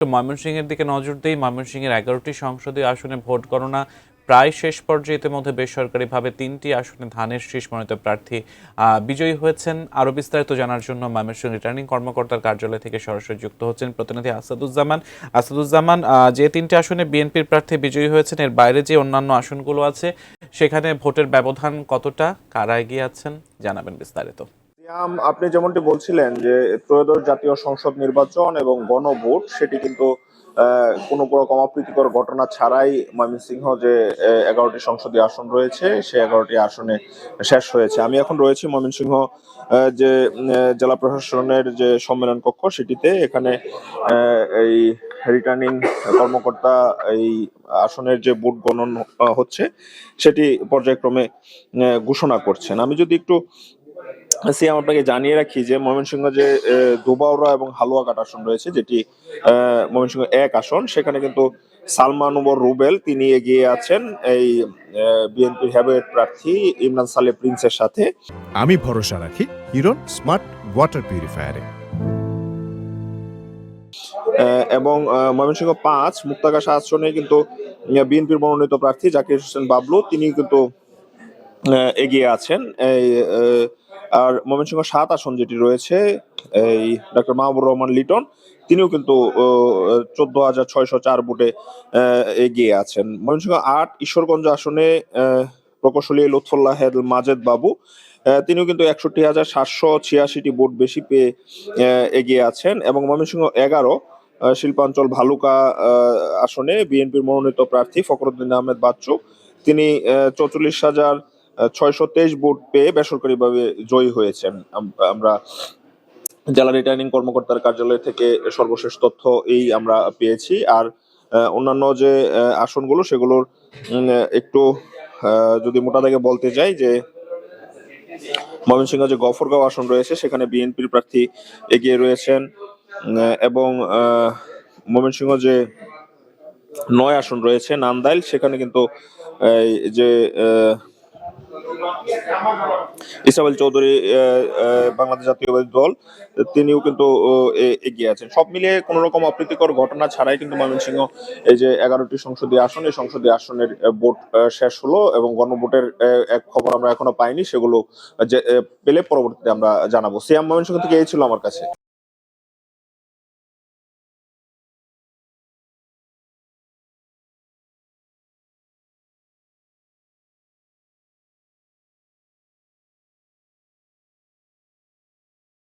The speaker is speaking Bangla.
ময়মনসিংহের দিকে নজর দেই। ময়মনসিংহের 11টি সংসদীয় আসনে ভোট গণনা প্রায় শেষ পর্যায়ে। ইতিমধ্যে বেসরকারিভাবে 3টি আসনে ধানের শীষ মনোনীত প্রার্থী বিজয়ী হয়েছেন। আরও বিস্তারিত জানার জন্য ময়মনসিংহ রিটার্নিং কর্মকর্তার কার্যালয় থেকে সরাসরি যুক্ত হচ্ছেন প্রতিনিধি আসাদুজ্জামান। যে 3টি আসনে বিএনপির প্রার্থী বিজয়ী হয়েছেন, এর বাইরে যে অন্যান্য আসনগুলো আছে সেখানে ভোটের ব্যবধান কতটা, কারা এগিয়ে আছেন, জানাবেন বিস্তারিত। আপনি যেমনটি বলছিলেন যে ত্রয়োদশ জাতীয় সংসদ নির্বাচন এবং গণভোট সেটি কিন্তু কোনো রকম অপ্রীতিকর ঘটনা ছাড়াই ময়মনসিংহ যে 11টি সংসদীয় আসন রয়েছে সে 11টি আসনে শেষ হয়েছে। আমি এখন রয়েছি ময়মনসিংহ যে জেলা প্রশাসনের যে সম্মেলন কক্ষ সেটিতে। এখানে এই রিটার্নিং কর্মকর্তা এই আসনের যে ভোট গণন হচ্ছে সেটি পর্যায়ক্রমে ঘোষণা করছেন। আমি যদি একটু সিয়াম আপনাকে জানিয়ে রাখি যে ময়মনসিংহ যে দুবাউড়া এবং হালুয়াঘাট আসন রয়েছে, যেটি ময়মনসিংহ 1 আসন, সেখানে কিন্তু সালমান ওমর রুবেল তিনি এগিয়ে আছেন এই বিএনপি হেভিওয়েট প্রার্থী ইমরান সালে প্রিন্সের সাথে। আমি ভরসা রাখি হিরন স্মার্ট ওয়াটার পিউরিফায়ারে। এবং ময়মনসিংহ 5 মুক্তাগাছা আসনে কিন্তু বিএনপির মনোনীত প্রার্থী জাকির হোসেন বাবলু তিনি কিন্তু এগিয়ে আছেন। এই আর ময়মনসিংহ 7 আসন যেটি রয়েছে, এই ডক্টর মাহবুবুর রহমান লিটন তিনিও কিন্তু 14,604 ভোটে এগিয়ে আছেন। ময়মনসিংহ 8 ঈশ্বরগঞ্জ আসনে প্রকৌশলী লুৎফুল্লাহ মাজেদ বাবু তিনিও কিন্তু 61,786টি ভোট বেশি পেয়ে এগিয়ে আছেন। এবং ময়মনসিংহ 11 শিল্পাঞ্চল ভালুকা আসনে বিএনপির মনোনীত প্রার্থী ফখরুদ্দিন আহমেদ বাচ্চু তিনি 44,623 ভোট পেয়ে বেসরকারিভাবে জয়ী হয়েছেন। আমরা জেলা রিটার্নিং কর্মকর্তার কার্যালয় থেকে সর্বশেষ তথ্য এই আমরা পেয়েছি। আর অন্যান্য যে আসনগুলো সেগুলোর একটু যদি মোটা দাগে বলতে যাই যে ময়মনসিংহ যে গফরগাঁও আসন রয়েছে সেখানে বিএনপির প্রার্থী এগিয়ে রয়েছেন। এবং ময়মনসিংহ যে 9 আসন রয়েছে নান্দাইল, সেখানে কিন্তু যে ইসমাইল চৌধুরী বাংলাদেশ জাতীয়তাবাদী দল তিনিও কিন্তু এগিয়ে আছেন। সব মিলিয়ে কোন রকম অপ্রীতিকর ঘটনা ছাড়াই কিন্তু ময়মনসিংহ এই যে 11টি সংসদীয় আসন, এই সংসদীয় আসনের ভোট শেষ হলো এবং গণভোটের এক খবর আমরা এখনো পাইনি, সেগুলো পেলে পরবর্তীতে আমরা জানাবো। সিয়াম, ময়মনসিংহ থেকে এই ছিল আমার কাছে।